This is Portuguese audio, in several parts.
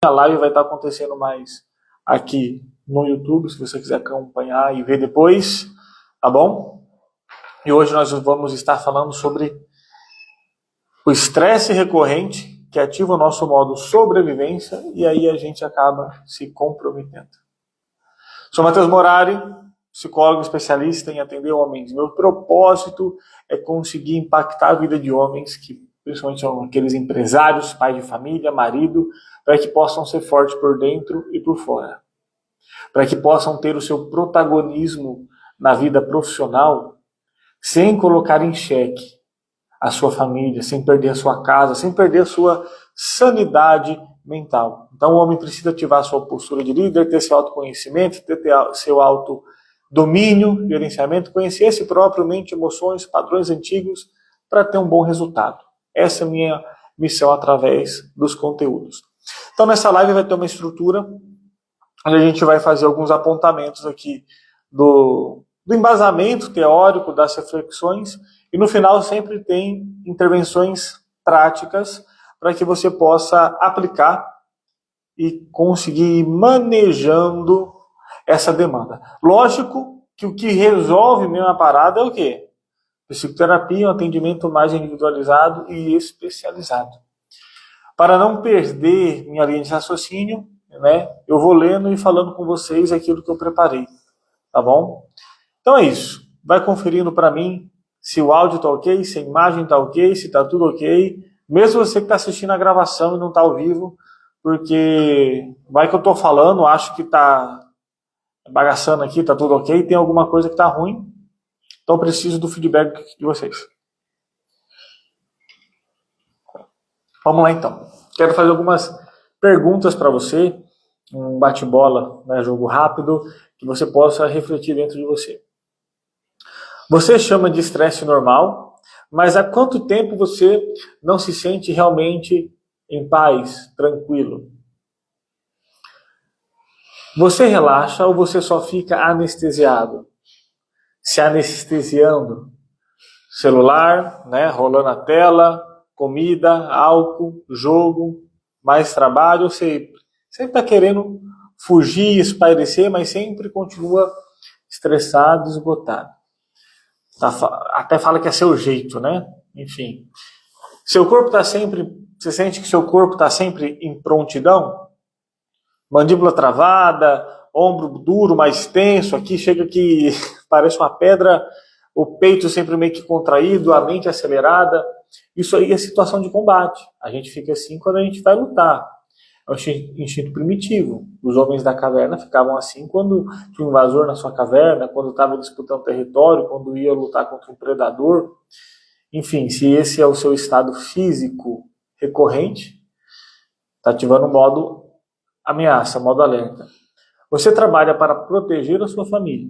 A live vai estar acontecendo mais aqui no YouTube, se você quiser acompanhar e ver depois, tá bom? E hoje nós vamos estar falando sobre o estresse recorrente que ativa o nosso modo sobrevivência e aí a gente acaba se comprometendo. Sou Matheus Morari, psicólogo especialista em atender homens. Meu propósito é conseguir impactar a vida de homens que principalmente são aqueles empresários, pais de família, marido, para que possam ser fortes por dentro e por fora. Para que possam ter o seu protagonismo na vida profissional sem colocar em xeque a sua família, sem perder a sua casa, sem perder a sua sanidade mental. Então o homem precisa ativar a sua postura de líder, ter seu autoconhecimento, ter seu autodomínio, gerenciamento, conhecer a si próprio, mente, emoções, padrões antigos, para ter um bom resultado. Essa é a minha missão através dos conteúdos. Então nessa live vai ter uma estrutura onde a gente vai fazer alguns apontamentos aqui do embasamento teórico, das reflexões, e no final sempre tem intervenções práticas para que você possa aplicar e conseguir ir manejando essa demanda. Lógico que o que resolve mesmo a parada é o quê? Psicoterapia, um atendimento mais individualizado e especializado. Para não perder minha linha de raciocínio, né, eu vou lendo e falando com vocês aquilo que eu preparei, tá bom? Então é isso. Vai conferindo para mim se o áudio está ok, se a imagem está ok, se está tudo ok. Mesmo você que está assistindo a gravação e não está ao vivo, porque vai que eu estou falando, acho que está bagaçando aqui, está tudo ok, tem alguma coisa que está ruim. Então eu preciso do feedback de vocês. Vamos lá então. Quero fazer algumas perguntas para você, um bate-bola, né, jogo rápido, que você possa refletir dentro de você. Você chama de estresse normal, mas há quanto tempo você não se sente realmente em paz, tranquilo? Você relaxa ou você só fica anestesiado? Se anestesiando? Celular, né, rolando a tela, comida, álcool, jogo, mais trabalho, sempre está querendo fugir, espairecer, mas sempre continua estressado, esgotado. Até fala que é seu jeito, né? Enfim. Seu corpo está sempre... Você sente que seu corpo está sempre em prontidão? Mandíbula travada, ombro duro, mais tenso, aqui chega que parece uma pedra, o peito sempre meio que contraído, a mente acelerada. Isso aí é situação de combate. A gente fica assim quando a gente vai lutar. É um instinto primitivo. Os homens da caverna ficavam assim quando tinha um invasor na sua caverna, quando estava disputando território, quando ia lutar contra um predador. Enfim, se esse é o seu estado físico recorrente, está ativando o modo ameaça, modo alerta. Você trabalha para proteger a sua família,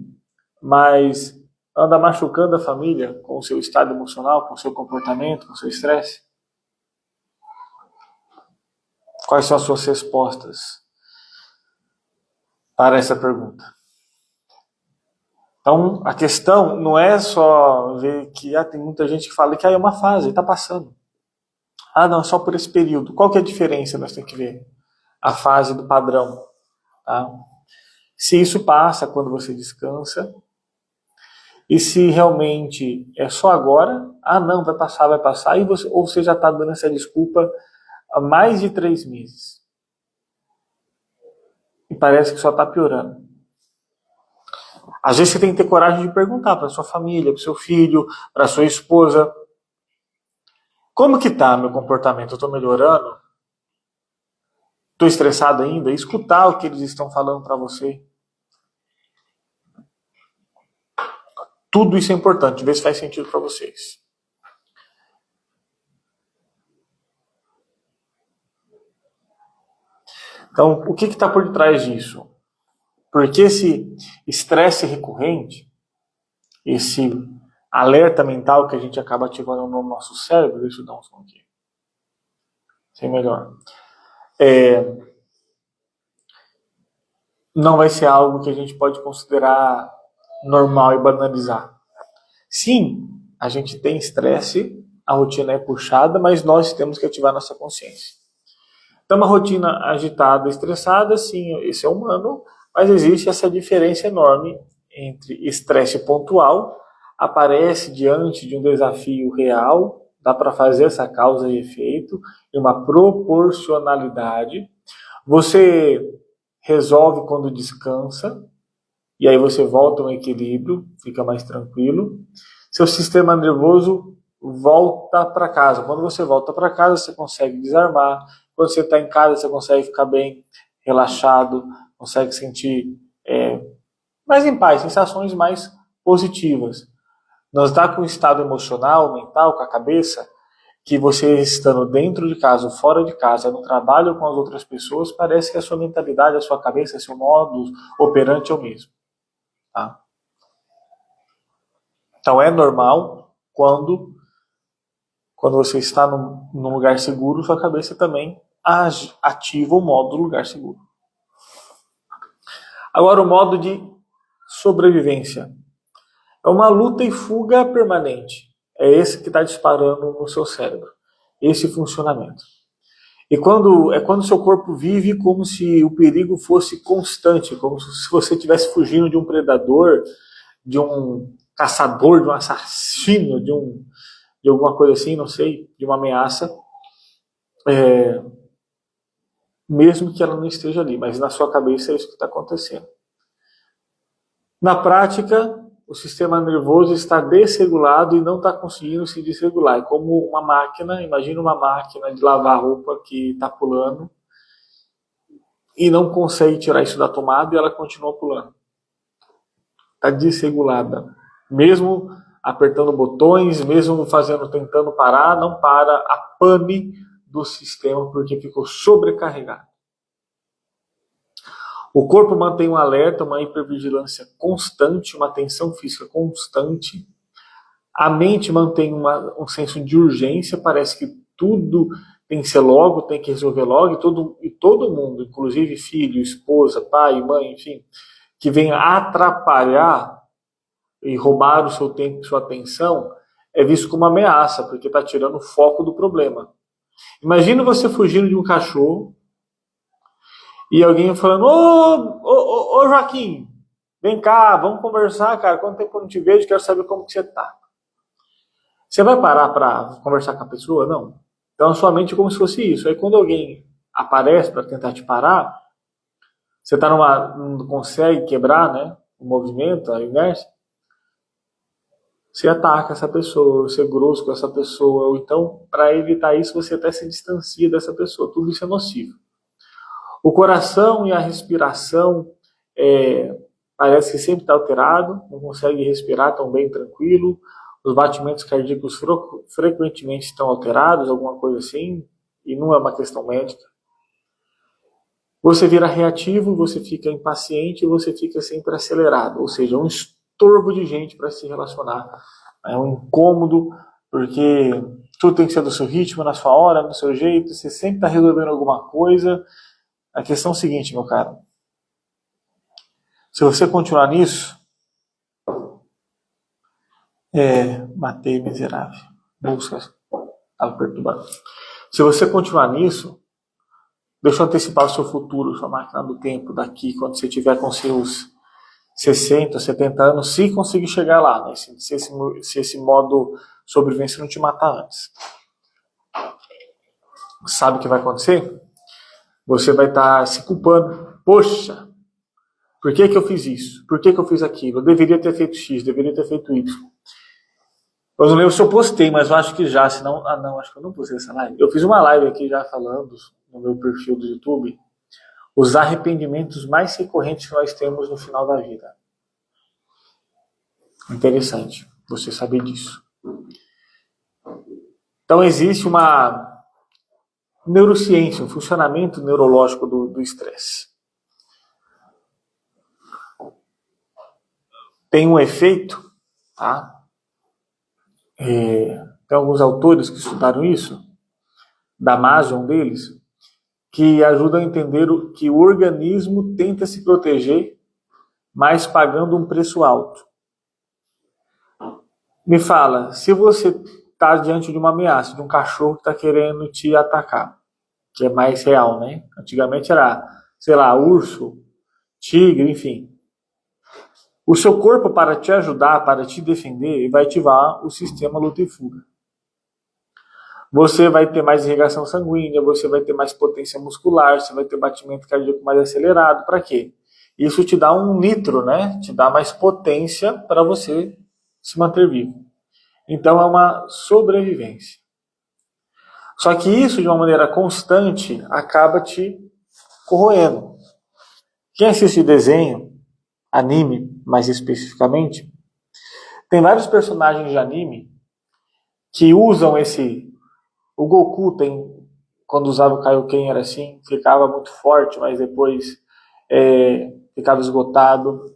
mas anda machucando a família com o seu estado emocional, com o seu comportamento, com o seu estresse? Quais são as suas respostas para essa pergunta? Então, a questão não é só ver que tem muita gente que fala que é uma fase, está passando. Não, só por esse período. Qual que é a diferença? Nós temos que ver a fase do padrão. Tá? Se isso passa quando você descansa, e se realmente é só agora, não, vai passar, ou você já está dando essa desculpa há mais de 3 meses. E parece que só está piorando. Às vezes você tem que ter coragem de perguntar para sua família, para seu filho, para sua esposa: como que tá meu comportamento? Eu estou melhorando? Estou estressado ainda? Escutar o que eles estão falando para você. Tudo isso é importante, ver se faz sentido para vocês. Então, o que está por detrás disso? Porque esse estresse recorrente, esse alerta mental que a gente acaba ativando no nosso cérebro, deixa eu dar um som aqui. Sei melhor. Não vai ser algo que a gente pode considerar normal e banalizar. Sim, a gente tem estresse, a rotina é puxada, mas nós temos que ativar nossa consciência. Então, uma rotina agitada, estressada, sim, esse é humano, mas existe essa diferença enorme entre estresse pontual, aparece diante de um desafio real, dá para fazer essa causa e efeito, e uma proporcionalidade. Você resolve quando descansa, e aí você volta ao equilíbrio, fica mais tranquilo. Seu sistema nervoso volta para casa. Quando você volta para casa, você consegue desarmar. Quando você está em casa, você consegue ficar bem relaxado, consegue sentir mais em paz, sensações mais positivas. Não está com um estado emocional, mental, com a cabeça, que você estando dentro de casa ou fora de casa, no trabalho com as outras pessoas, parece que a sua mentalidade, a sua cabeça, seu modo operante é o mesmo. Tá? Então é normal quando você está num lugar seguro, sua cabeça também ativa o modo do lugar seguro. Agora o modo de sobrevivência. É uma luta e fuga permanente. É esse que está disparando no seu cérebro. Esse funcionamento. E quando seu corpo vive como se o perigo fosse constante, como se você estivesse fugindo de um predador, de um caçador, de um assassino, de alguma coisa assim, não sei, de uma ameaça, mesmo que ela não esteja ali, mas na sua cabeça é isso que está acontecendo. Na prática, o sistema nervoso está desregulado e não está conseguindo se desregular. É como uma máquina, imagina uma máquina de lavar roupa que está pulando e não consegue tirar isso da tomada e ela continua pulando. Está desregulada. Mesmo apertando botões, mesmo tentando parar, não para a pane do sistema porque ficou sobrecarregado. O corpo mantém um alerta, uma hipervigilância constante, uma tensão física constante. A mente mantém um senso de urgência, parece que tudo tem que ser logo, tem que resolver logo, e todo mundo, inclusive filho, esposa, pai, mãe, enfim, que venha atrapalhar e roubar o seu tempo e sua atenção, é visto como uma ameaça, porque está tirando o foco do problema. Imagina você fugindo de um cachorro, e alguém falando, ô Joaquim, vem cá, vamos conversar, cara, quanto tempo eu não te vejo, quero saber como que você tá. Você vai parar para conversar com a pessoa? Não. Então a sua mente é como se fosse isso. Aí quando alguém aparece para tentar te parar, você não consegue quebrar, né, o movimento, a inércia, você ataca essa pessoa, você é grosso com essa pessoa, ou então, para evitar isso, você até se distancia dessa pessoa. Tudo isso é nocivo. O coração e a respiração parece que sempre está alterado, não consegue respirar tão bem tranquilo, os batimentos cardíacos frequentemente estão alterados, alguma coisa assim, e não é uma questão médica. Você vira reativo, você fica impaciente, você fica sempre acelerado, ou seja, um estorvo de gente para se relacionar. É um incômodo, porque tudo tem que ser do seu ritmo, na sua hora, no seu jeito, você sempre está resolvendo alguma coisa. A questão é a seguinte, meu caro. Se você continuar nisso, matei miserável. Busca, estava perturbado. Se você continuar nisso, deixa eu antecipar o seu futuro, sua máquina do tempo daqui, quando você tiver com seus 60, 70 anos, se conseguir chegar lá, né? Se esse modo sobrevivência não te matar antes. Sabe o que vai acontecer? Você vai estar se culpando. Poxa, por que eu fiz isso? Por que eu fiz aquilo? Eu deveria ter feito X, deveria ter feito Y. Eu não lembro se eu postei, mas eu acho que já, senão... Ah, não, acho que eu não postei essa live. Eu fiz uma live aqui já falando no meu perfil do YouTube os arrependimentos mais recorrentes que nós temos no final da vida. Interessante você saber disso. Então existe uma neurociência, um funcionamento neurológico do estresse. Tem um efeito, tá? Tem alguns autores que estudaram isso, Damasio, um deles, que ajuda a entender que o organismo tenta se proteger, mas pagando um preço alto. Me fala, se você está diante de uma ameaça, de um cachorro que está querendo te atacar, o que é mais real, né? Antigamente era, sei lá, urso, tigre, enfim. O seu corpo, para te ajudar, para te defender, vai ativar o sistema luta e fuga. Você vai ter mais irrigação sanguínea, você vai ter mais potência muscular, você vai ter batimento cardíaco mais acelerado. Para quê? Isso te dá um nitro, né? Te dá mais potência para você se manter vivo. Então é uma sobrevivência. Só que isso, de uma maneira constante, acaba te corroendo. Quem assiste desenho, anime mais especificamente, tem vários personagens de anime que usam esse... O Goku quando usava o Kaioken era assim, ficava muito forte, mas depois ficava esgotado.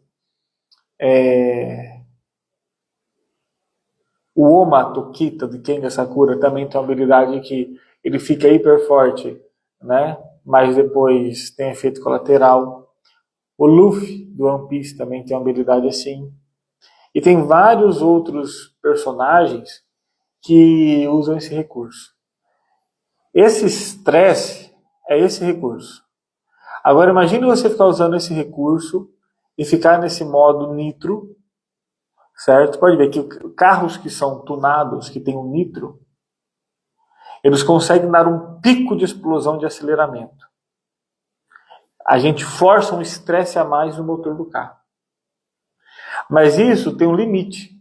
O Oma Tokita de Kenga Sakura também tem uma habilidade que ele fica hiper forte, né? Mas depois tem efeito colateral. O Luffy do One Piece também tem uma habilidade assim. E tem vários outros personagens que usam esse recurso. Esse estresse é esse recurso. Agora imagine você ficar usando esse recurso e ficar nesse modo nitro, certo? Pode ver que carros que são tunados, que tem um nitro, eles conseguem dar um pico de explosão de aceleramento. A gente força um estresse a mais no motor do carro. Mas isso tem um limite.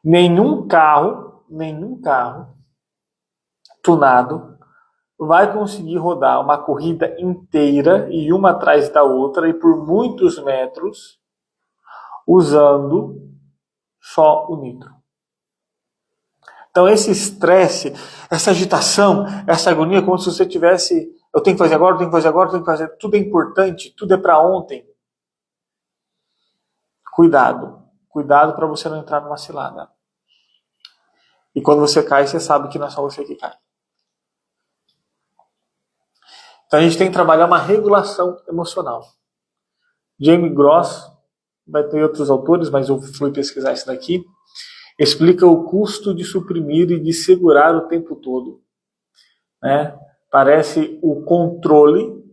Nenhum carro tunado vai conseguir rodar uma corrida inteira e uma atrás da outra e por muitos metros usando só o nitro. Então esse estresse, essa agitação, essa agonia, como se você tivesse, eu tenho que fazer agora, eu tenho que fazer agora, eu tenho que fazer, tudo é importante, tudo é para ontem. Cuidado para você não entrar numa cilada. E quando você cai, você sabe que não é só você que cai. Então a gente tem que trabalhar uma regulação emocional. James Gross, vai ter outros autores, mas eu fui pesquisar isso daqui, explica o custo de suprimir e de segurar o tempo todo. Né? Parece o controle,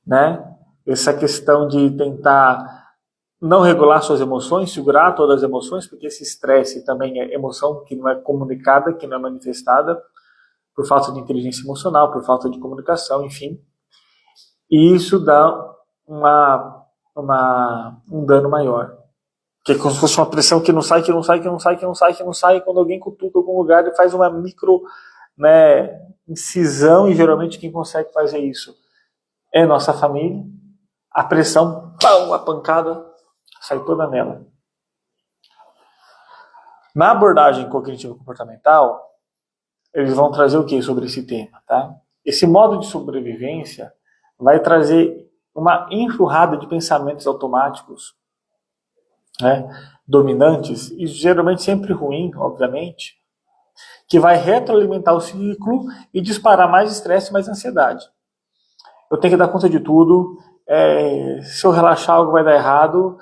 né? Essa questão de tentar não regular suas emoções, segurar todas as emoções, porque esse estresse também é emoção que não é comunicada, que não é manifestada, por falta de inteligência emocional, por falta de comunicação, enfim. E isso dá um dano maior. Que é como se fosse uma pressão que não sai, quando alguém cutuca algum lugar e faz uma micro, né, incisão, e geralmente quem consegue fazer isso é nossa família. A pressão, pão, a pancada, sai toda nela. Na abordagem cognitivo-comportamental, eles vão trazer o que sobre esse tema, tá? Esse modo de sobrevivência vai trazer uma enxurrada de pensamentos automáticos, né, dominantes, e geralmente sempre ruim, obviamente, que vai retroalimentar o ciclo e disparar mais estresse e mais ansiedade. Eu tenho que dar conta de tudo, se eu relaxar algo vai dar errado,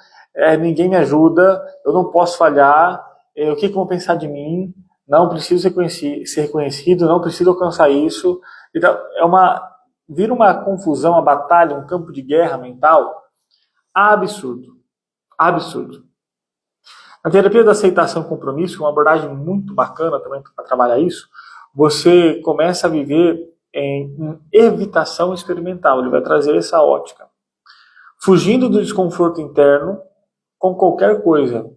ninguém me ajuda, eu não posso falhar, o que vão pensar de mim, não preciso ser reconhecido, não preciso alcançar isso. Então, vira uma confusão, uma batalha, um campo de guerra mental absurdo. Absurdo. Na terapia da aceitação e compromisso, uma abordagem muito bacana também para trabalhar isso, você começa a viver em evitação experimental. Ele vai trazer essa ótica. Fugindo do desconforto interno com qualquer coisa.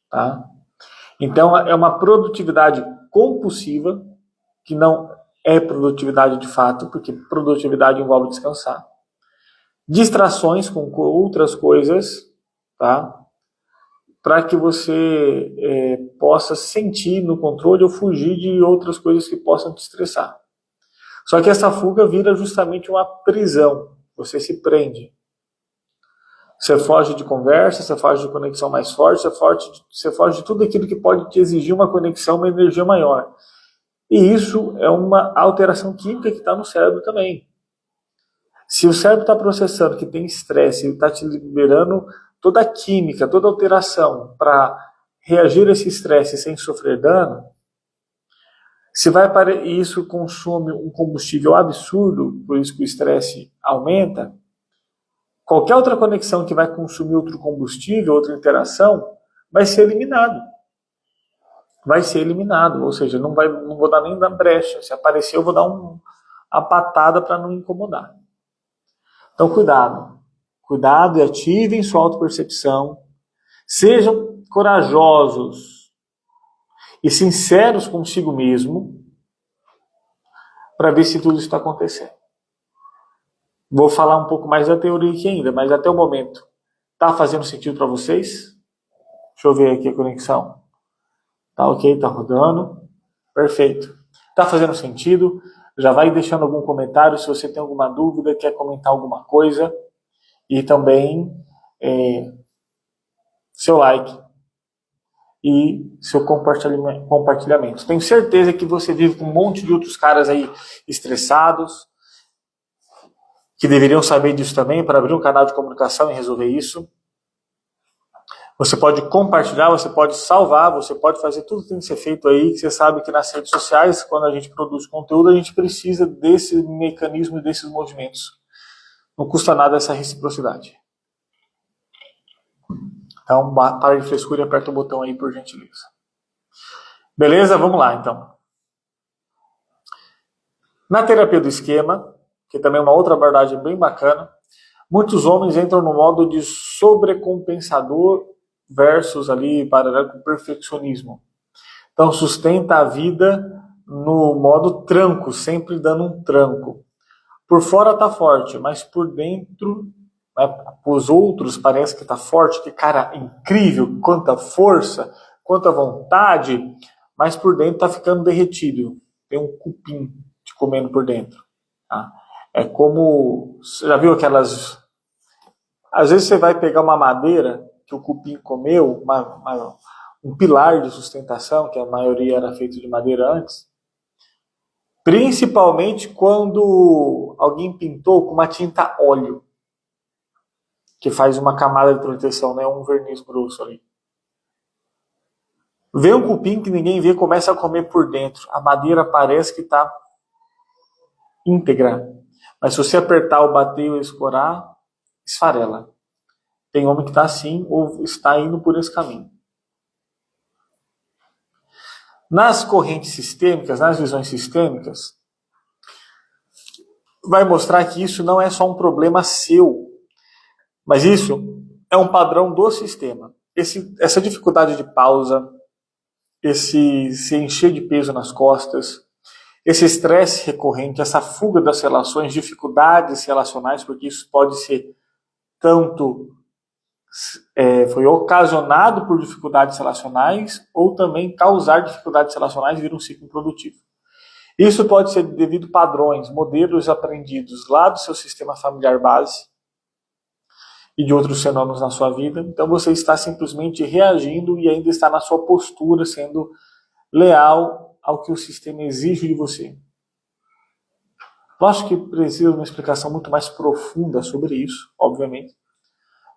Tá? Então, é uma produtividade compulsiva, que não é produtividade de fato, porque produtividade envolve descansar. Distrações com outras coisas, tá? Para que você possa sentir no controle ou fugir de outras coisas que possam te estressar. Só que essa fuga vira justamente uma prisão. Você se prende. Você foge de conversa, você foge de conexão mais forte, você foge de tudo aquilo que pode te exigir uma conexão, uma energia maior. E isso é uma alteração química que está no cérebro também. Se o cérebro está processando que tem estresse, ele está te liberando toda a química, toda a alteração para reagir a esse estresse sem sofrer dano, Se vai para isso consome um combustível absurdo, por isso que o estresse aumenta, qualquer outra conexão que vai consumir outro combustível, outra interação, vai ser eliminado. Vai ser eliminado, ou seja, não vou dar nem da brecha. Se aparecer, eu vou dar uma patada para não incomodar. Então, cuidado. Cuidado e ativem sua autopercepção. Sejam corajosos e sinceros consigo mesmo para ver se tudo está acontecendo. Vou falar um pouco mais da teoria aqui ainda, mas até o momento, está fazendo sentido para vocês? Deixa eu ver aqui a conexão. Tá ok, tá rodando. Perfeito. Tá fazendo sentido? Já vai deixando algum comentário se você tem alguma dúvida, quer comentar alguma coisa. E também seu like e seu compartilhamento. Tenho certeza que você vive com um monte de outros caras aí estressados, que deveriam saber disso também, para abrir um canal de comunicação e resolver isso. Você pode compartilhar, você pode salvar, você pode fazer tudo que tem que ser feito aí, que você sabe que nas redes sociais, quando a gente produz conteúdo, a gente precisa desse mecanismo e desses movimentos. Não custa nada essa reciprocidade. Então, para de frescura e aperta o botão aí, por gentileza. Beleza? Vamos lá, então. Na terapia do esquema, que também é uma outra abordagem bem bacana, muitos homens entram no modo de sobrecompensador versus ali paralelo com o perfeccionismo. Então sustenta a vida no modo tranco, sempre dando um tranco. Por fora tá forte, mas por dentro, né, os outros parece que tá forte, que cara incrível, quanta força, quanta vontade, mas por dentro tá ficando derretido. Tem um cupim te comendo por dentro. Tá? É como, você já viu aquelas... Às vezes você vai pegar uma madeira que o cupim comeu, um pilar de sustentação, que a maioria era feito de madeira antes, principalmente quando alguém pintou com uma tinta óleo, que faz uma camada de proteção, né, um verniz grosso ali. Vê um cupim que ninguém vê, começa a comer por dentro. A madeira parece que está íntegra, mas se você apertar ou bater ou escorar, esfarela. Tem homem que está assim ou está indo por esse caminho. Nas correntes sistêmicas, nas visões sistêmicas, vai mostrar que isso não é só um problema seu, mas isso é um padrão do sistema. Essa dificuldade de pausa, esse se encher de peso nas costas, esse estresse recorrente, essa fuga das relações, dificuldades relacionais, porque isso pode ser tanto foi ocasionado por dificuldades relacionais ou também causar dificuldades relacionais e vir um ciclo improdutivo. Isso pode ser devido a padrões, modelos aprendidos lá do seu sistema familiar base e de outros fenômenos na sua vida. Então você está simplesmente reagindo e ainda está na sua postura, sendo leal ao que o sistema exige de você. Lógico que precisa de uma explicação muito mais profunda sobre isso, obviamente,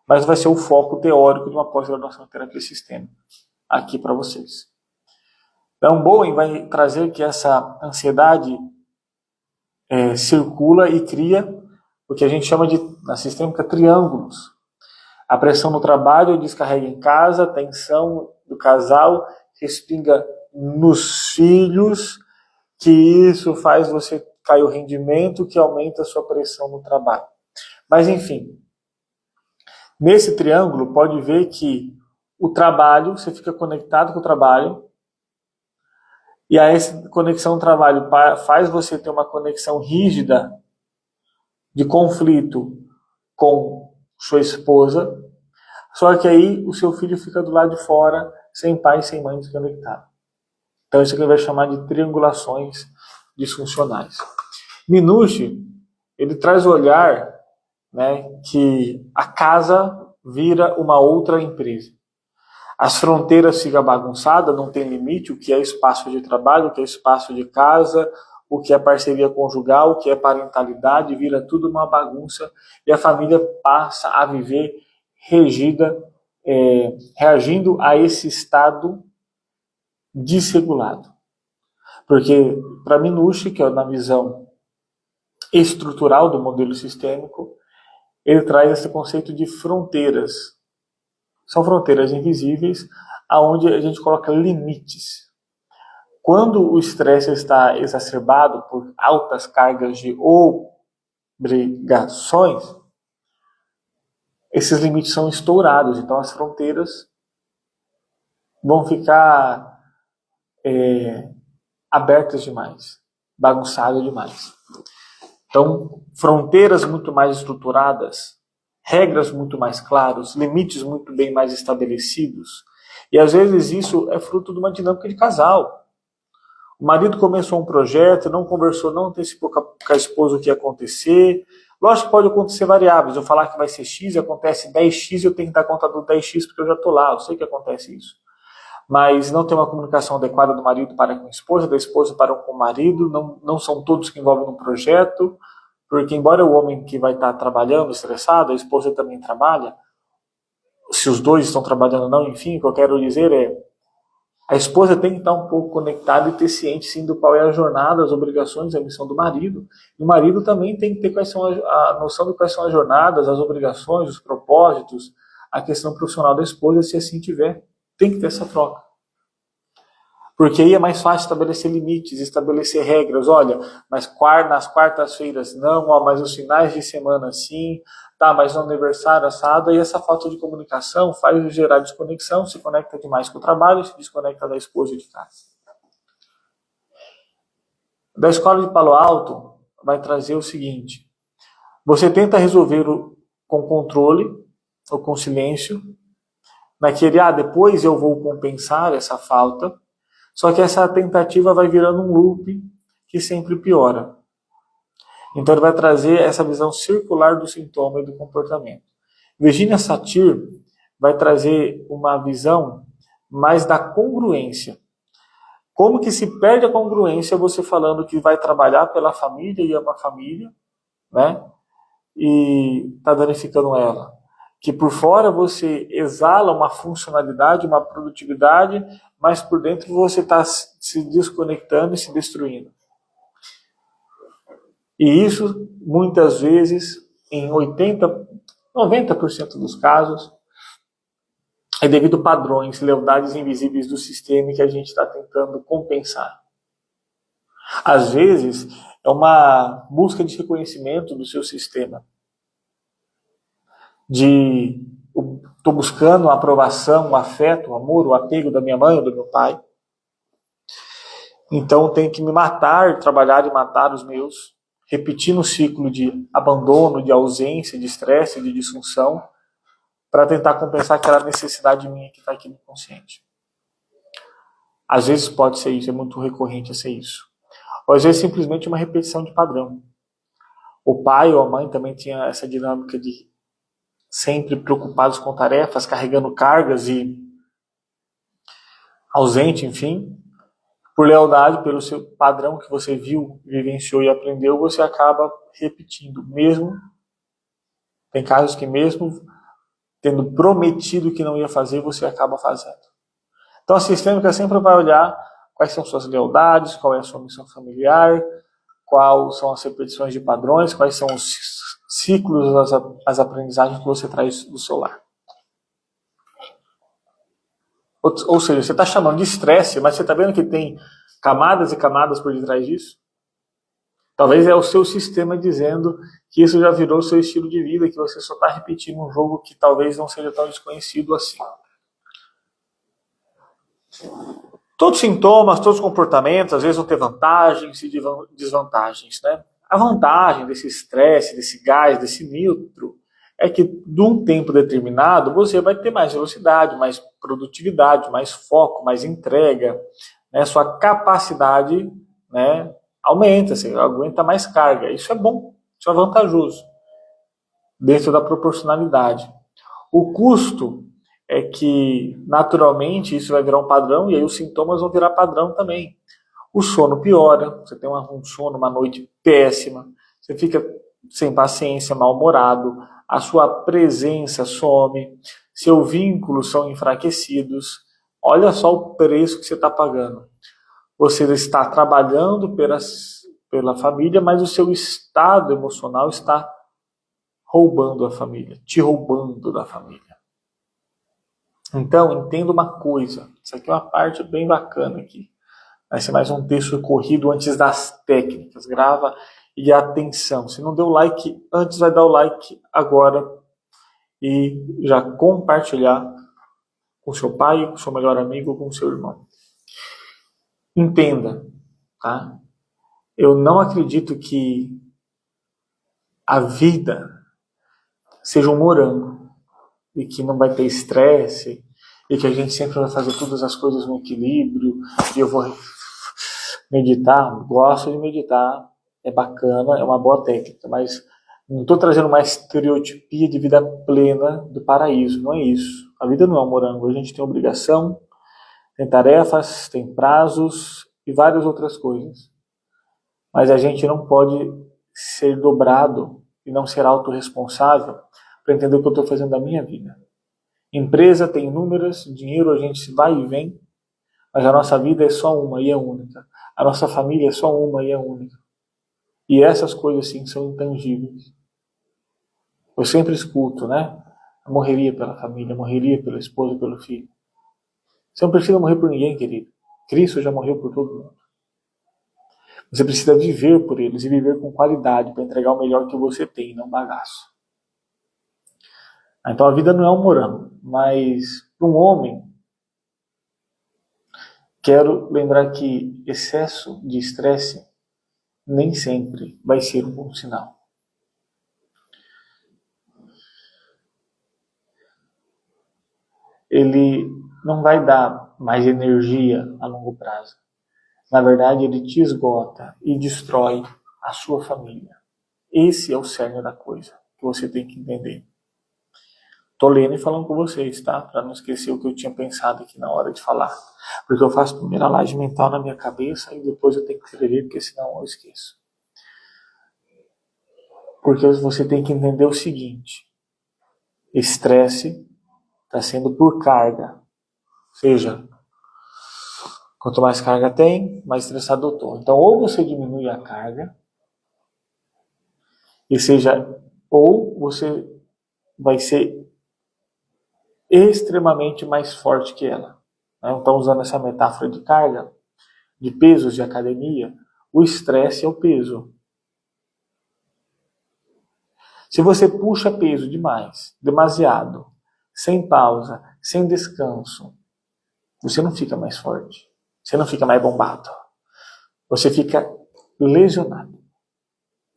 mas vai ser o foco teórico de uma pós-graduação em terapia sistêmica aqui para vocês. Então, Bowen vai trazer que essa ansiedade circula e cria o que a gente chama de, na sistêmica, triângulos. A pressão no trabalho descarrega em casa, a tensão do casal respinga nos filhos, que isso faz você cair o rendimento, que aumenta a sua pressão no trabalho. Mas, enfim, nesse triângulo, pode ver que o trabalho, você fica conectado com o trabalho, e a essa conexão ao trabalho faz você ter uma conexão rígida de conflito com sua esposa, só que aí o seu filho fica do lado de fora, sem pai e sem mãe desconectado. Então isso aqui vai chamar de triangulações disfuncionais. Minucci, ele traz o olhar, né, que a casa vira uma outra empresa. As fronteiras ficam bagunçadas, não tem limite, o que é espaço de trabalho, o que é espaço de casa, o que é parceria conjugal, o que é parentalidade, vira tudo uma bagunça e a família passa a viver reagindo a esse estado desregulado. Porque, para Minucci, que é na visão estrutural do modelo sistêmico, ele traz esse conceito de fronteiras. São fronteiras invisíveis, aonde a gente coloca limites. Quando o estresse está exacerbado por altas cargas de obrigações, esses limites são estourados, então as fronteiras vão ficar abertas demais, bagunçadas demais. Então, fronteiras muito mais estruturadas, regras muito mais claras, limites muito bem mais estabelecidos. E às vezes isso é fruto de uma dinâmica de casal. O marido começou um projeto, não conversou, não antecipou com a esposa o que ia acontecer. Lógico que pode acontecer variáveis. Eu falar que vai ser X, acontece 10X, eu tenho que dar conta do 10X porque eu já estou lá, eu sei que acontece isso. Mas não tem uma comunicação adequada do marido para com a esposa, da esposa para com o marido, não são todos que envolvem um projeto, porque embora o homem que vai estar trabalhando, estressado, a esposa também trabalha, se os dois estão trabalhando ou não, enfim, o que eu quero dizer é, a esposa tem que estar um pouco conectada e ter ciente, sim, do qual é a jornada, as obrigações, a missão do marido. E o marido também tem que ter a noção de quais são as jornadas, as obrigações, os propósitos, a questão profissional da esposa, se assim tiver. Tem que ter essa troca. Porque aí é mais fácil estabelecer limites, estabelecer regras. Olha, mas nas quartas-feiras não, mas nos finais de semana sim, tá, mas no aniversário assado. E essa falta de comunicação faz gerar desconexão, se conecta demais com o trabalho, se desconecta da esposa e de casa. Da escola de Palo Alto vai trazer o seguinte: você tenta resolver com controle ou com silêncio, naquele, depois eu vou compensar essa falta, só que essa tentativa vai virando um loop que sempre piora. Então ele vai trazer essa visão circular do sintoma e do comportamento. Virginia Satir vai trazer uma visão mais da congruência. Como que se perde a congruência você falando que vai trabalhar pela família e ama a família, né? E está danificando ela. Que por fora você exala uma funcionalidade, uma produtividade, mas por dentro você está se desconectando e se destruindo. E isso, muitas vezes, em 90% dos casos, é devido a padrões, lealdades invisíveis do sistema que a gente está tentando compensar. Às vezes, é uma busca de reconhecimento do seu sistema. Estou buscando a aprovação, o afeto, o amor, o apego da minha mãe ou do meu pai. Então tenho que me matar, trabalhar e matar os meus, repetindo o ciclo de abandono, de ausência, de estresse, de disfunção, para tentar compensar aquela necessidade minha que está aqui no consciente. Às vezes pode ser isso, é muito recorrente a ser isso. Ou às vezes simplesmente uma repetição de padrão. O pai ou a mãe também tinha essa dinâmica de sempre preocupados com tarefas, carregando cargas e ausente, enfim. Por lealdade, pelo seu padrão que você viu, vivenciou e aprendeu, você acaba repetindo. Mesmo, tem casos que mesmo tendo prometido que não ia fazer, você acaba fazendo. Então a sistêmica sempre vai olhar quais são suas lealdades, qual é a sua missão familiar, quais são as repetições de padrões, quais são os ciclos, as aprendizagens que você traz do seu lar. Ou seja, você está chamando de estresse, mas você está vendo que tem camadas e camadas por detrás disso? Talvez é o seu sistema dizendo que isso já virou seu estilo de vida, que você só está repetindo um jogo que talvez não seja tão desconhecido assim. Todos os sintomas, todos os comportamentos, às vezes vão ter vantagens e desvantagens, né? A vantagem desse estresse, desse gás, desse nitro, é que de um tempo determinado você vai ter mais velocidade, mais produtividade, mais foco, mais entrega, né? Sua capacidade, né, aumenta, você aguenta mais carga. Isso é bom, isso é vantajoso, dentro da proporcionalidade. O custo é que, naturalmente, isso vai virar um padrão e aí os sintomas vão virar padrão também. O sono piora, você tem um sono, uma noite péssima, você fica sem paciência, mal-humorado, a sua presença some, seus vínculos são enfraquecidos. Olha só o preço que você está pagando. Você está trabalhando pela família, mas o seu estado emocional está roubando a família, te roubando da família. Então, entenda uma coisa. Isso aqui é uma parte bem bacana aqui. Vai ser mais um texto corrido antes das técnicas. Grava e atenção. Se não deu like antes, vai dar o like agora e já compartilhar com seu pai, com seu melhor amigo, com seu irmão. Entenda, tá? Eu não acredito que a vida seja um morango e que não vai ter estresse e que a gente sempre vai fazer todas as coisas no equilíbrio e eu vou meditar. Gosto de meditar, é bacana, é uma boa técnica, mas não estou trazendo uma estereotipia de vida plena do paraíso, não é isso. A vida não é um morango, a gente tem obrigação, tem tarefas, tem prazos e várias outras coisas. Mas a gente não pode ser dobrado e não ser autorresponsável para entender o que eu estou fazendo da minha vida. Empresa tem números, dinheiro a gente vai e vem, mas a nossa vida é só uma e é única. A nossa família é só uma e é única. E essas coisas sim são intangíveis. Eu sempre escuto, né? Eu morreria pela família, morreria pela esposa, pelo filho. Você não precisa morrer por ninguém, querido. Cristo já morreu por todo mundo. Você precisa viver por eles e viver com qualidade para entregar o melhor que você tem, não bagaço. Então a vida não é um morango, mas para um homem, quero lembrar que excesso de estresse nem sempre vai ser um bom sinal. Ele não vai dar mais energia a longo prazo. Na verdade, ele te esgota e destrói a sua família. Esse é o cerne da coisa que você tem que entender. Tô lendo e falando com vocês, tá? Para não esquecer o que eu tinha pensado aqui na hora de falar. Porque eu faço primeiro a laje mental na minha cabeça e depois eu tenho que escrever, porque senão eu esqueço. Porque você tem que entender o seguinte: estresse está sendo por carga. Ou seja, quanto mais carga tem, mais estressado eu tô. Então, ou você diminui a carga, ou você vai ser extremamente mais forte que ela. Então, usando essa metáfora de carga, de pesos de academia, o estresse é o peso. Se você puxa peso demais, demasiado, sem pausa, sem descanso, você não fica mais forte. Você não fica mais bombado. Você fica lesionado.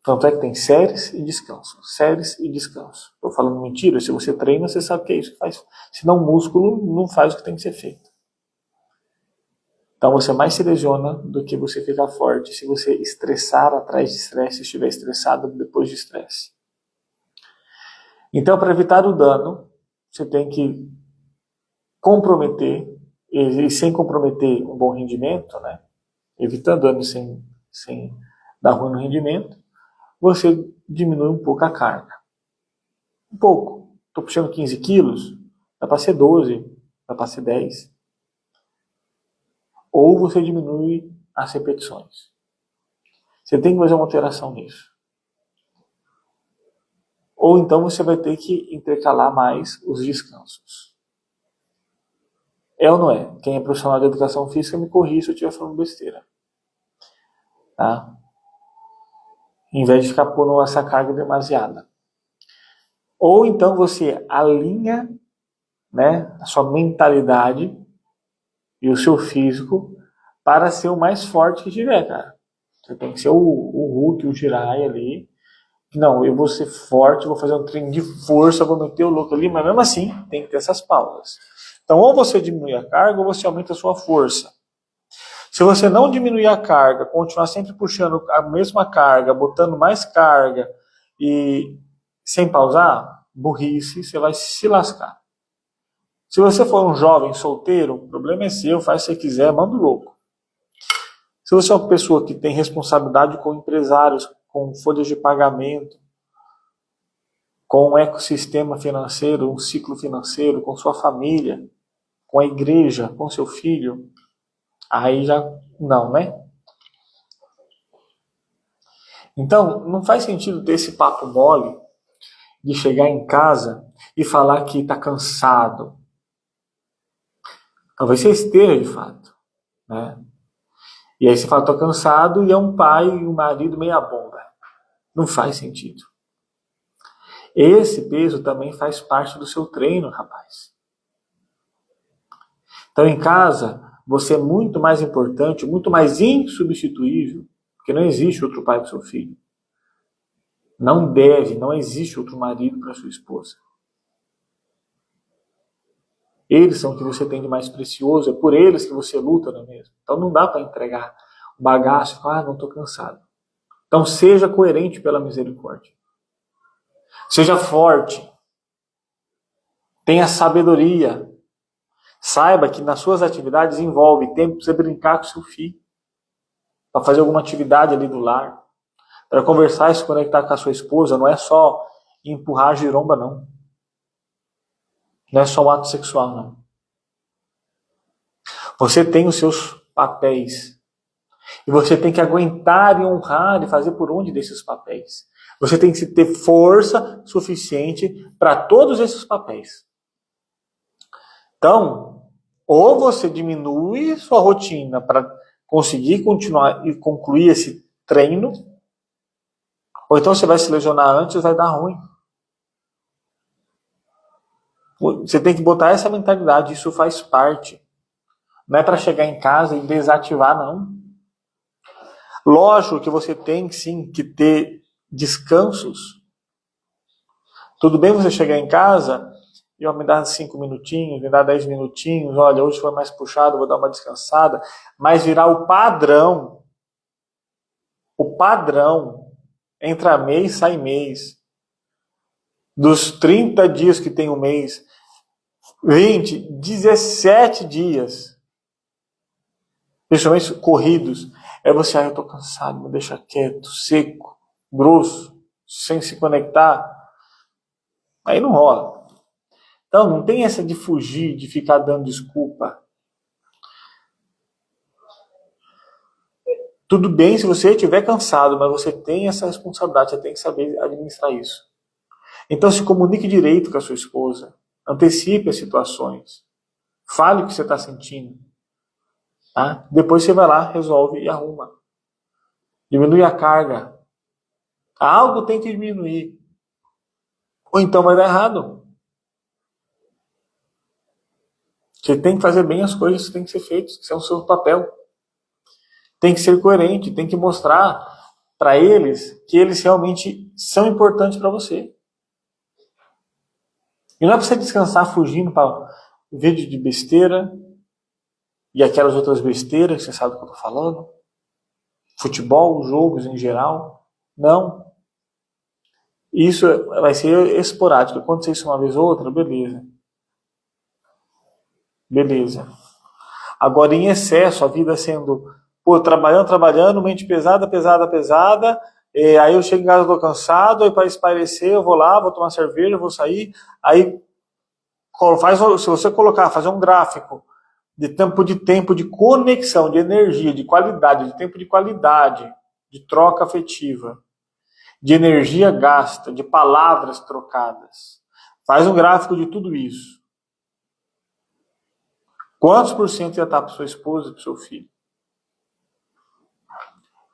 Tanto é que tem séries e descanso. Séries e descanso. Estou falando mentira? Se você treina, você sabe que é isso que faz. Senão o músculo não faz o que tem que ser feito. Então você mais se lesiona do que você ficar forte se você estressar atrás de estresse, estiver estressado depois de estresse. Então, para evitar o dano, você tem que comprometer, e sem comprometer um bom rendimento, né? Evitando dano sem dar ruim no rendimento, você diminui um pouco a carga. Um pouco. Estou puxando 15 quilos, dá para ser 12, dá para ser 10. Ou você diminui as repetições. Você tem que fazer uma alteração nisso. Ou então você vai ter que intercalar mais os descansos. É ou não é? Quem é profissional de educação física me corrija se eu estiver falando besteira. Tá? Em vez de ficar pondo essa carga demasiada. Ou então você alinha, né, a sua mentalidade e o seu físico para ser o mais forte que tiver, cara. Você tem que ser o Hulk, o Jiraiya ali. Não, eu vou ser forte, vou fazer um treino de força, vou meter o louco ali, mas mesmo assim tem que ter essas pausas. Então, ou você diminui a carga, ou você aumenta a sua força. Se você não diminuir a carga, continuar sempre puxando a mesma carga, botando mais carga e sem pausar, burrice, você vai se lascar. Se você for um jovem solteiro, o problema é seu, faz o que você quiser, manda o louco. Se você é uma pessoa que tem responsabilidade com empresários, com folhas de pagamento, com um ecossistema financeiro, um ciclo financeiro, com sua família, com a igreja, com seu filho, Aí já não, né? Então, não faz sentido ter esse papo mole de chegar em casa e falar que está cansado. Talvez você esteja de fato, né? E aí você fala, tô cansado, e é um pai e um marido meia bomba. Não faz sentido. Esse peso também faz parte do seu treino, rapaz. Então, em casa, você é muito mais importante, muito mais insubstituível, porque não existe outro pai para seu filho. Não existe outro marido para sua esposa. Eles são o que você tem de mais precioso, é por eles que você luta, não é mesmo? Então não dá para entregar o bagaço e falar, não estou cansado. Então seja coerente pela misericórdia. Seja forte. Tenha sabedoria. Saiba que nas suas atividades envolve tempo para você brincar com seu filho, para fazer alguma atividade ali do lar, para conversar e se conectar com a sua esposa. Não é só empurrar a giromba, não. Não é só um ato sexual, não. Você tem os seus papéis. E você tem que aguentar e honrar e fazer por onde desses papéis. Você tem que ter força suficiente para todos esses papéis. Então, ou você diminui sua rotina para conseguir continuar e concluir esse treino, ou então você vai se lesionar antes e vai dar ruim. Você tem que botar essa mentalidade, isso faz parte. Não é para chegar em casa e desativar, não. Lógico que você tem sim que ter descansos. Tudo bem você chegar em casa e me dar 5 minutinhos, me dar 10 minutinhos, olha, hoje foi mais puxado, vou dar uma descansada, mas virar o padrão, entra mês, sai mês. Dos 30 dias que tem um mês, 20, 17 dias, principalmente corridos, é você, eu tô cansado, me deixa quieto, seco, grosso, sem se conectar. Aí não rola. Então, não tem essa de fugir, de ficar dando desculpa. Tudo bem se você estiver cansado, mas você tem essa responsabilidade, você tem que saber administrar isso. Então, se comunique direito com a sua esposa. Antecipe as situações. Fale o que você está sentindo. Tá? Depois você vai lá, resolve e arruma. Diminui a carga. Algo tem que diminuir. Ou então vai dar errado. Você tem que fazer bem as coisas que têm que ser feitas, que são o seu papel. Tem que ser coerente, tem que mostrar para eles que eles realmente são importantes para você. E não é para você descansar fugindo para vídeo de besteira e aquelas outras besteiras, você sabe do que eu estou falando. Futebol, jogos em geral. Não. Isso vai ser esporádico. Acontecer isso uma vez ou outra, beleza. Beleza. Agora, em excesso, a vida sendo, trabalhando, mente pesada, pesada, pesada. Aí eu chego em casa, estou cansado, aí para espairecer, eu vou lá, vou tomar cerveja, vou sair. Aí, se você colocar, fazer um gráfico de tempo de conexão, de energia, de qualidade, de tempo de qualidade, de troca afetiva, de energia gasta, de palavras trocadas. Faz um gráfico de tudo isso. Quantos por cento ia estar para sua esposa e para seu filho?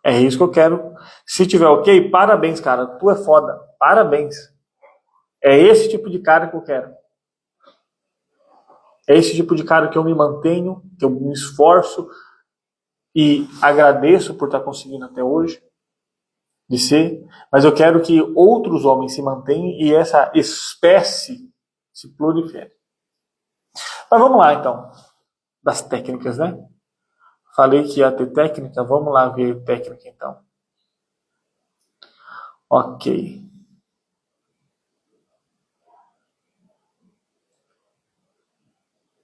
É isso que eu quero. Se tiver ok, parabéns, cara. Tu é foda. Parabéns. É esse tipo de cara que eu quero. É esse tipo de cara que eu me mantenho, que eu me esforço e agradeço por estar conseguindo até hoje de ser, mas eu quero que outros homens se mantenham e essa espécie se prolifere. Mas vamos lá então, das técnicas, né? Falei que ia ter técnica, vamos lá ver técnica então. Ok.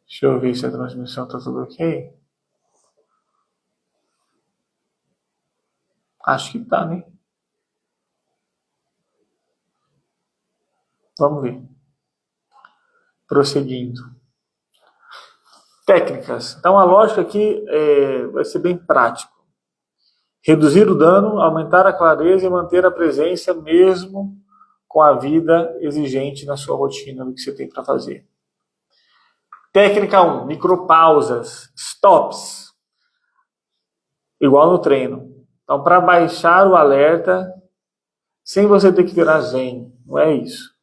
Deixa eu ver se a transmissão está tudo ok. Acho que tá, né? Vamos ver. Prosseguindo. Técnicas. Então a lógica aqui vai ser bem prático. Reduzir o dano, aumentar a clareza e manter a presença mesmo com a vida exigente na sua rotina, no que você tem para fazer. Técnica 1, micropausas, stops. Igual no treino. Então, para baixar o alerta, sem você ter que virar zen, não é isso.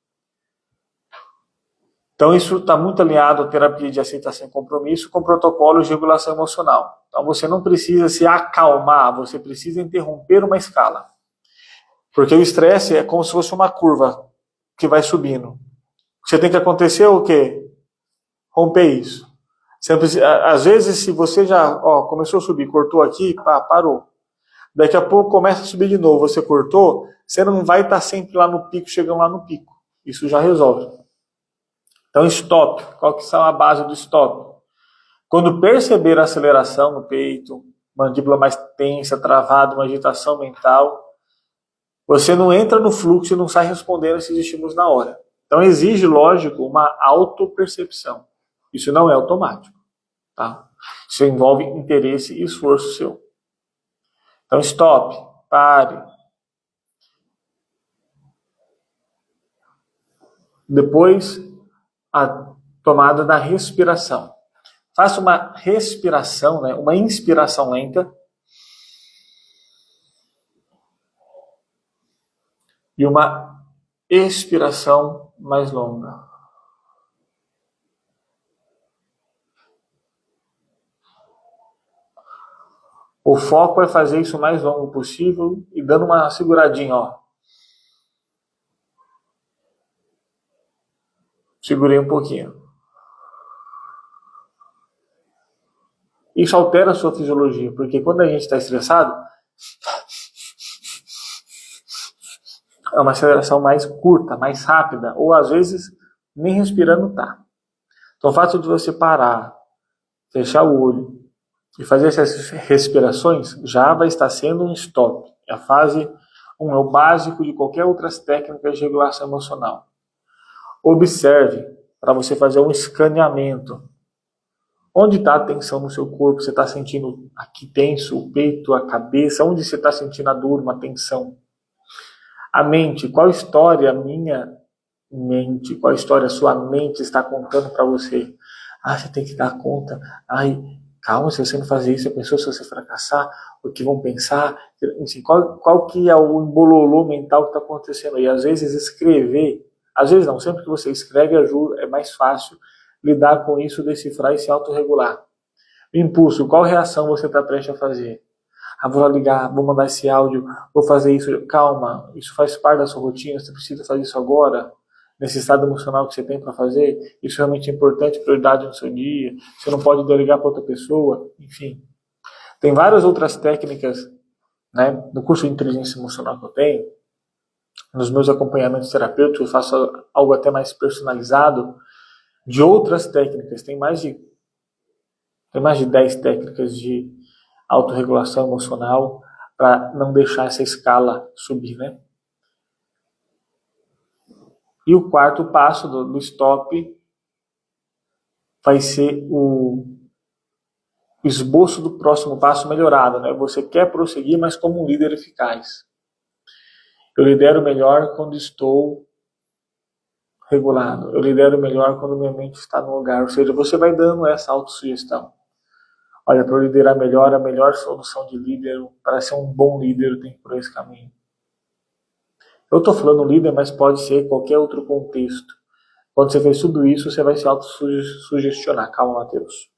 Então, isso está muito alinhado à terapia de aceitação e compromisso com protocolos de regulação emocional. Então, você não precisa se acalmar, você precisa interromper uma escala. Porque o estresse é como se fosse uma curva que vai subindo. O que você tem que acontecer é o quê? Romper isso. Às vezes, se você já começou a subir, cortou aqui, parou. Daqui a pouco começa a subir de novo, você cortou, você não vai estar sempre lá no pico, chegando lá no pico. Isso já resolve. Então, stop. Qual que são a base do stop? Quando perceber a aceleração no peito, mandíbula mais tensa, travada, uma agitação mental, você não entra no fluxo e não sai respondendo esses estímulos na hora. Então, exige, lógico, uma autopercepção. Isso não é automático. Tá? Isso envolve interesse e esforço seu. Então, stop, pare. Depois, a tomada da respiração. Faça uma respiração, né? Uma inspiração lenta. E uma expiração mais longa. O foco é fazer isso o mais longo possível e dando uma seguradinha, ó. Segurei um pouquinho. Isso altera a sua fisiologia, porque quando a gente está estressado, é uma aceleração mais curta, mais rápida, ou às vezes nem respirando tá. Então o fato de você parar, fechar o olho e fazer essas respirações já vai estar sendo um stop. É a fase 1, é o básico de qualquer outras técnicas de regulação emocional. Observe para você fazer um escaneamento. Onde está a tensão no seu corpo? Você está sentindo aqui tenso, o peito, a cabeça? Onde você está sentindo a dor, uma tensão? A mente, qual história qual história a sua mente está contando para você? Você tem que dar conta. Calma, se você não fazer isso, a pessoa, se você fracassar, o que vão pensar? Enfim, qual que é o embololô mental que está acontecendo aí? Às vezes escrever, às vezes não, sempre que você escreve ajuda, é mais fácil lidar com isso, decifrar e se autorregular. Impulso, qual reação você está prestes a fazer? Vou ligar, vou mandar esse áudio, vou fazer isso. Calma, isso faz parte da sua rotina, você precisa fazer isso agora, nesse estado emocional que você tem para fazer. Isso realmente é importante, prioridade no seu dia. Você não pode delegar para outra pessoa, enfim. Tem várias outras técnicas, né? No curso de inteligência emocional que eu tenho, nos meus acompanhamentos terapêuticos, eu faço algo até mais personalizado de outras técnicas. Tem mais de 10 técnicas de autorregulação emocional para não deixar essa escala subir, né? E o quarto passo do stop vai ser o esboço do próximo passo melhorado, né? Você quer prosseguir, mas como um líder eficaz. Eu lidero melhor quando estou regulado. Eu lidero melhor quando minha mente está no lugar. Ou seja, você vai dando essa autossugestão. Olha, para eu liderar melhor, a melhor solução de líder, para ser um bom líder, eu tenho que ir por esse caminho. Eu estou falando líder, mas pode ser qualquer outro contexto. Quando você fez tudo isso, você vai se autossugestionar. Calma, Matheus.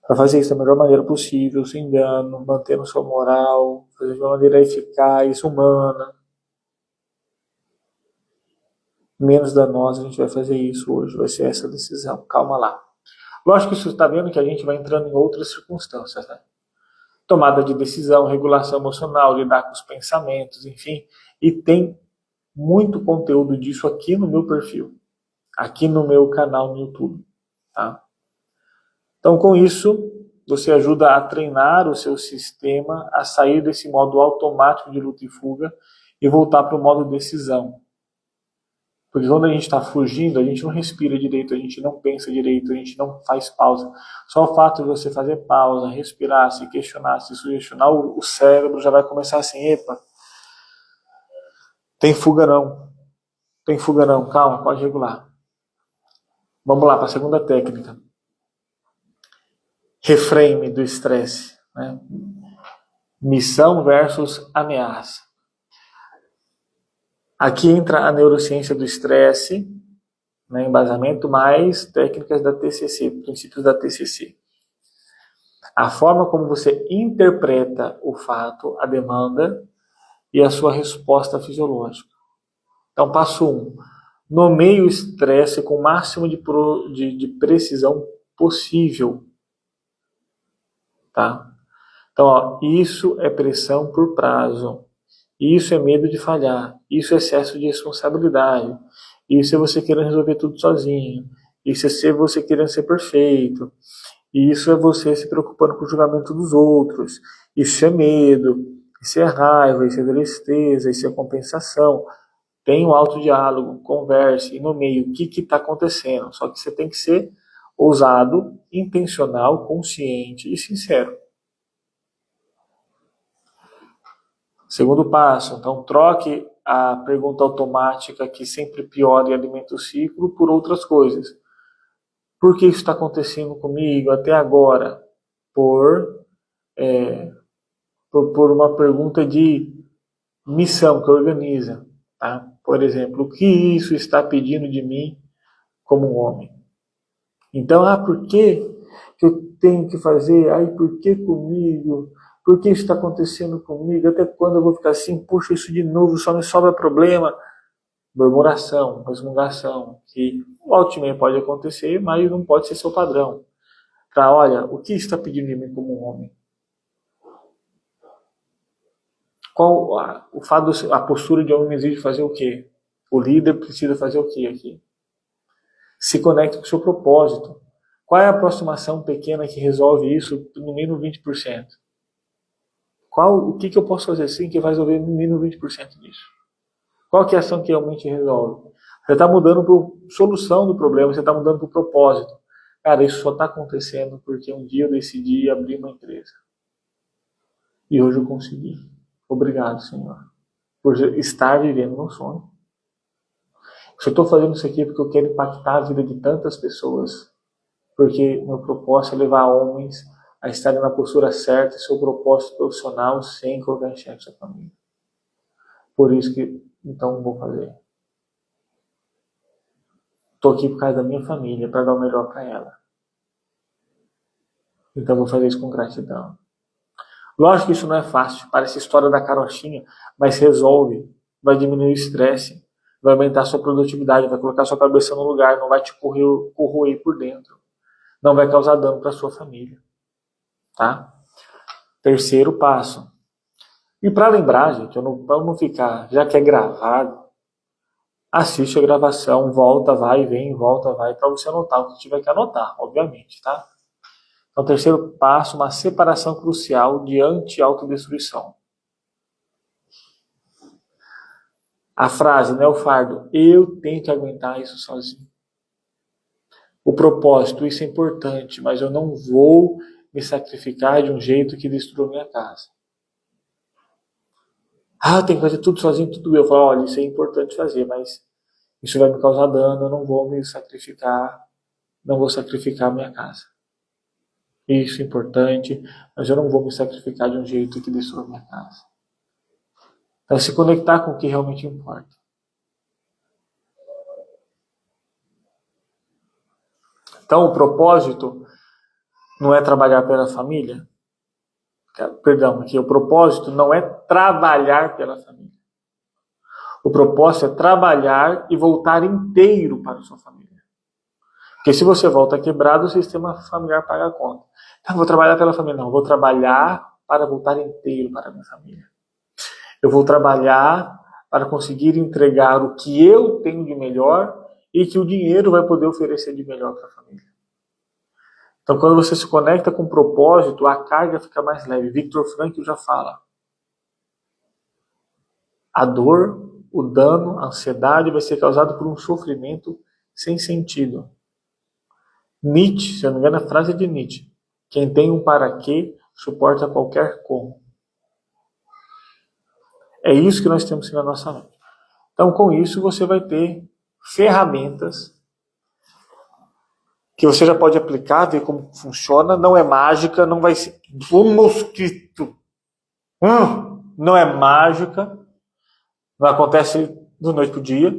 Para fazer isso da melhor maneira possível, sem dano, mantendo sua moral, fazer de uma maneira eficaz, humana, menos danosa, a gente vai fazer isso hoje. Vai ser essa decisão. Calma lá. Lógico que você está vendo que a gente vai entrando em outras circunstâncias, né? Tomada de decisão, regulação emocional, lidar com os pensamentos, enfim. E tem muito conteúdo disso aqui no meu perfil, aqui no meu canal no YouTube. Tá? Então, com isso, você ajuda a treinar o seu sistema a sair desse modo automático de luta e fuga e voltar para o modo decisão. Porque quando a gente está fugindo, a gente não respira direito, a gente não pensa direito, a gente não faz pausa. Só o fato de você fazer pausa, respirar, se questionar, se sugestionar, o cérebro já vai começar assim, epa, tem fuga não, tem fuga não, calma, pode regular. Vamos lá para a segunda técnica. Reframe do estresse. Né? Missão versus ameaça. Aqui entra a neurociência do estresse, né, embasamento, mais técnicas da TCC, princípios da TCC. A forma como você interpreta o fato, a demanda e a sua resposta fisiológica. Então, passo 1. Nomeie o estresse com o máximo de precisão possível. Tá? Então, ó, isso é pressão por prazo. Isso é medo de falhar. Isso é excesso de responsabilidade. Isso é você querendo resolver tudo sozinho. Isso é você querendo ser perfeito. Isso é você se preocupando com o julgamento dos outros. Isso é medo. Isso é raiva. Isso é tristeza. Isso é compensação. Tenha um autodiálogo. Converse. E nomeie o que está acontecendo. Só que você tem que ser ousado, intencional, consciente e sincero. Segundo passo, então troque a pergunta automática que sempre piora e alimenta o ciclo por outras coisas. Por que isso está acontecendo comigo até agora? Por uma pergunta de missão que organiza. Tá? Por exemplo, o que isso está pedindo de mim como um homem? Então, por que eu tenho que fazer? Por que comigo? Por que isso está acontecendo comigo? Até quando eu vou ficar assim? Puxa, isso de novo, só me sobra problema. Murmuração, resmungação, que volta e meia pode acontecer, mas não pode ser seu padrão. Olha, o que está pedindo de mim como um homem? Qual o fato, a postura de homem me exige fazer o quê? O líder precisa fazer o quê aqui? Se conecta com o seu propósito. Qual é a aproximação pequena que resolve isso no mínimo 20%? O que eu posso fazer assim que vai resolver no mínimo 20% disso? Qual que é a ação que realmente resolve? Você está mudando para a solução do problema, você está mudando para o propósito. Cara, isso só está acontecendo porque um dia eu decidi abrir uma empresa. E hoje eu consegui. Obrigado, Senhor, por estar vivendo meu sonho. Se eu estou fazendo isso aqui porque eu quero impactar a vida de tantas pessoas, porque meu propósito é levar homens a estarem na postura certa e seu propósito profissional sem colocar em xeque sua família. Por isso que, então, vou fazer. Estou aqui por causa da minha família, para dar o melhor para ela. Então vou fazer isso com gratidão. Lógico que isso não é fácil, parece a história da carochinha, mas resolve, vai diminuir o estresse, vai aumentar a sua produtividade, vai colocar a sua cabeça no lugar, não vai te corroer por dentro, não vai causar dano para sua família. Tá? Terceiro passo. E para lembrar, gente, para não ficar, já que é gravado, assiste a gravação, volta, vai, vem, volta, vai, para você anotar o que tiver que anotar, obviamente, tá? Então, terceiro passo, uma separação crucial de anti-autodestruição. A frase, né, o fardo, eu tenho que aguentar isso sozinho. O propósito, isso é importante, mas eu não vou me sacrificar de um jeito que destrua minha casa. Eu tenho que fazer tudo sozinho, tudo eu. Eu falo, olha, isso é importante fazer, mas isso vai me causar dano, eu não vou me sacrificar, não vou sacrificar a minha casa. Isso é importante, mas eu não vou me sacrificar de um jeito que destrua minha casa. Então, se conectar com o que realmente importa. Então, o propósito não é trabalhar pela família. Perdão, aqui o propósito não é trabalhar pela família. O propósito é trabalhar e voltar inteiro para a sua família. Porque se você volta quebrado, o sistema familiar paga a conta. Então, vou trabalhar pela família. Não, vou trabalhar para voltar inteiro para a minha família. Eu vou trabalhar para conseguir entregar o que eu tenho de melhor e que o dinheiro vai poder oferecer de melhor para a família. Então, quando você se conecta com o propósito, a carga fica mais leve. Viktor Frankl já fala. A dor o dano, a ansiedade vai ser causado por um sofrimento sem sentido. Nietzsche, se eu não me engano, a frase é de Nietzsche: quem tem um para quê suporta qualquer como. É isso que nós temos na nossa mente. Então, com isso, você vai ter ferramentas que você já pode aplicar, ver como funciona. Não é mágica, não vai ser um mosquito. Não é mágica. Não acontece do noite para o dia.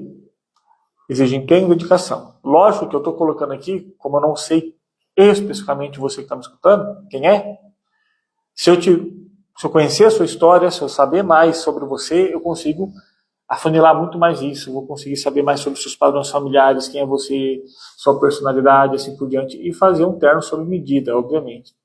Exige empenho e dedicação. Lógico que eu estou colocando aqui, como eu não sei especificamente você que está me escutando, quem é, se eu conhecer a sua história, se eu saber mais sobre você, eu consigo afunilar muito mais isso, vou conseguir saber mais sobre seus padrões familiares, quem é você, sua personalidade, assim por diante, e fazer um terno sob medida, obviamente.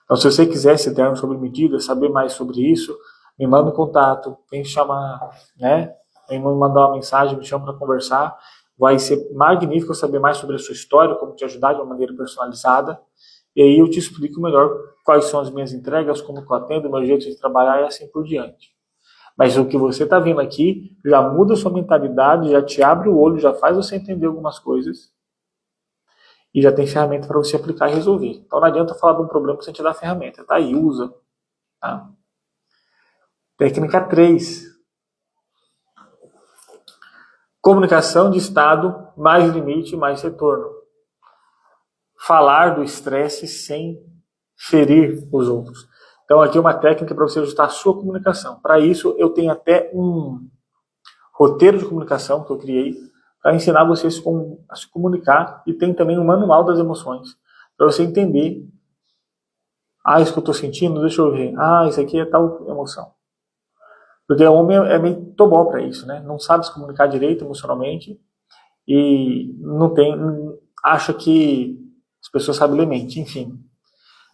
Então, se você quiser esse terno sob medida, saber mais sobre isso, me manda um contato, vem chamar, né? Vem me mandar uma mensagem, me chama para conversar. Vai ser magnífico saber mais sobre a sua história, como te ajudar de uma maneira personalizada. E aí eu te explico melhor quais são as minhas entregas, como eu atendo, meu jeito de trabalhar e assim por diante. Mas o que você está vendo aqui já muda a sua mentalidade, já te abre o olho, já faz você entender algumas coisas e já tem ferramenta para você aplicar e resolver. Então não adianta falar de um problema sem te dar ferramenta. Tá aí, usa. Tá? Técnica 3. Comunicação de estado, mais limite, mais retorno. Falar do estresse sem ferir os outros. Então aqui é uma técnica para você ajustar a sua comunicação. Para isso eu tenho até um roteiro de comunicação que eu criei para ensinar você a se comunicar, e tem também um manual das emoções para você entender. Isso que eu estou sentindo, deixa eu ver. Isso aqui é tal emoção. Porque o homem é meio tobó para isso, né? Não sabe se comunicar direito emocionalmente e acha que as pessoas sabem ler mente, enfim.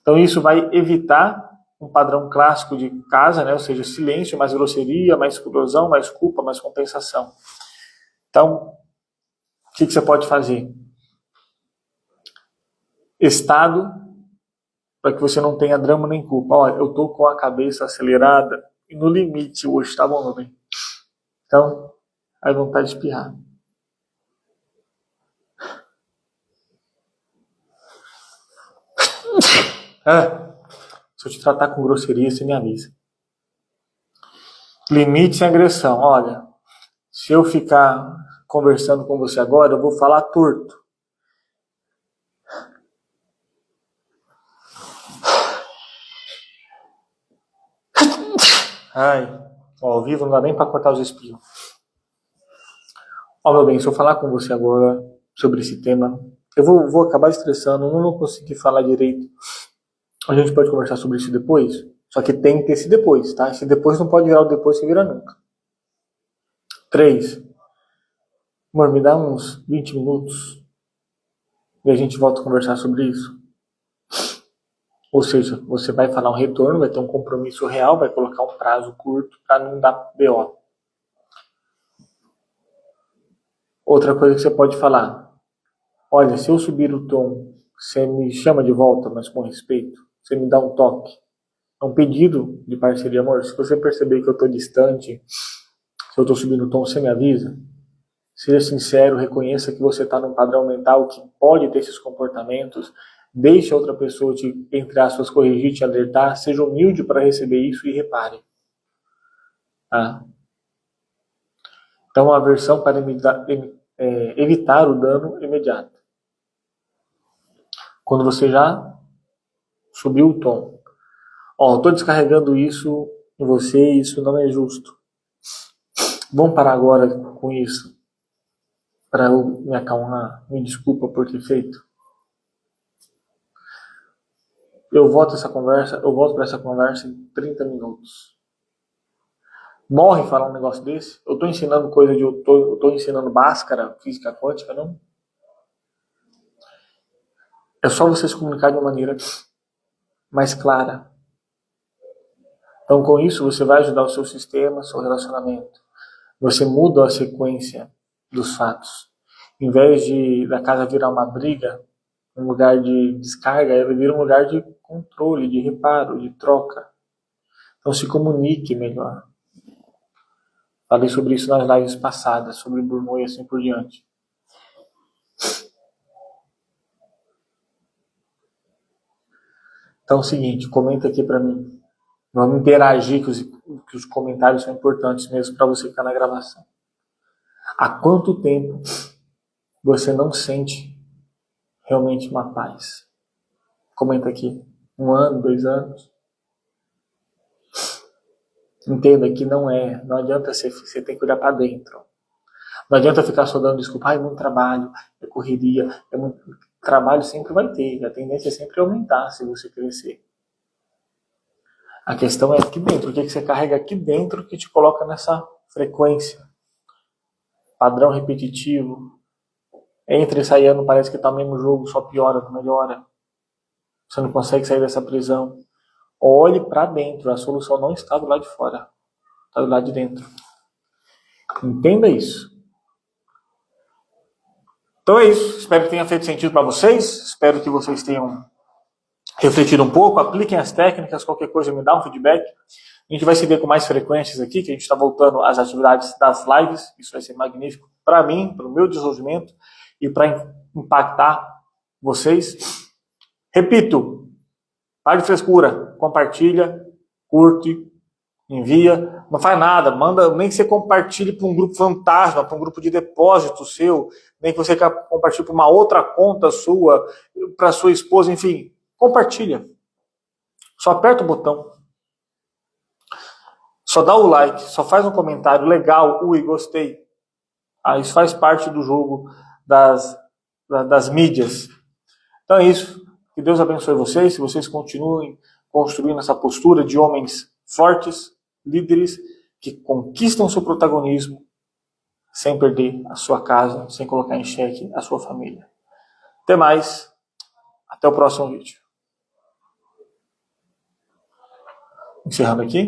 Então isso vai evitar um padrão clássico de casa, né? Ou seja, silêncio, mais grosseria, mais explosão, mais culpa, mais compensação. Então, o que você pode fazer? Estado, para que você não tenha drama nem culpa. Olha, eu estou com a cabeça acelerada e no limite hoje, tá bom, meu bem? Então, aí vontade de espirrar. Se eu te tratar com grosseria, você me avisa. Limite sem agressão. Olha, se eu ficar conversando com você agora, eu vou falar torto. Ao vivo não dá nem para cortar os espirros. Meu bem, se eu falar com você agora sobre esse tema, eu vou acabar estressando, não vou conseguir falar direito. A gente pode conversar sobre isso depois? Só que tem que ter esse depois, tá? Esse depois não pode virar o depois que vira nunca. 3. Amor, me dá uns 20 minutos e a gente volta a conversar sobre isso. Ou seja, você vai falar um retorno, vai ter um compromisso real, vai colocar um prazo curto para não dar BO. Outra coisa que você pode falar: olha, se eu subir o tom, você me chama de volta, mas com respeito. Você me dá um toque. É um pedido de parceria, amor. Se você perceber que eu estou distante, se eu estou subindo o tom, você me avisa. Seja sincero, reconheça que você está num padrão mental que pode ter esses comportamentos. Deixe a outra pessoa te, entre aspas, corrigir, te alertar. Seja humilde para receber isso e repare. Tá? Então, a versão para evitar o dano imediato. Quando você já subiu o tom. Estou descarregando isso em você, isso não é justo. Vamos parar agora com isso, para eu me acalmar. Me desculpa por ter feito. Eu volto para essa conversa em 30 minutos. Morre falar um negócio desse? Eu estou ensinando eu tô ensinando Bhaskara, física quântica, não? É só você se comunicar de uma maneira mais clara. Então, com isso, você vai ajudar o seu sistema, seu relacionamento. Você muda a sequência dos fatos. Em vez da casa virar uma briga, um lugar de descarga, ela vira um lugar de controle, de reparo, de troca. Então, se comunique melhor. Falei sobre isso nas lives passadas, sobre Bruno e assim por diante. Então é o seguinte, comenta aqui para mim. Vamos interagir, que os comentários são importantes mesmo para você ficar na gravação. Há quanto tempo você não sente realmente uma paz? Comenta aqui. 1 ano, 2 anos? Entenda que não adianta você ter que olhar para dentro. Não adianta ficar só dando desculpa, é muito trabalho, é correria, é muito... Trabalho sempre vai ter, a tendência é sempre aumentar se você crescer. A questão é aqui dentro, o que você carrega aqui dentro que te coloca nessa frequência. Padrão repetitivo. Entra e sai ano, parece que tá o mesmo jogo, só piora, não melhora. Você não consegue sair dessa prisão. Olhe para dentro, a solução não está do lado de fora, está do lado de dentro. Entenda isso. Então é isso, espero que tenha feito sentido para vocês, espero que vocês tenham refletido um pouco, apliquem as técnicas, qualquer coisa me dá um feedback. A gente vai se ver com mais frequências aqui, que a gente está voltando às atividades das lives, isso vai ser magnífico para mim, para o meu desenvolvimento e para impactar vocês. Repito, para de frescura, compartilha, curte, envia, não faz nada, manda, nem que você compartilhe para um grupo fantasma, para um grupo de depósito seu, nem que você compartilhe para uma outra conta sua, para sua esposa, enfim, compartilha. Só aperta o botão, só dá o like, só faz um comentário legal, ui, gostei. Isso faz parte do jogo das mídias. Então é isso, que Deus abençoe vocês, se vocês continuem construindo essa postura de homens fortes, líderes que conquistam seu protagonismo sem perder a sua casa, sem colocar em xeque a sua família. Até mais, até o próximo vídeo. Encerrando aqui.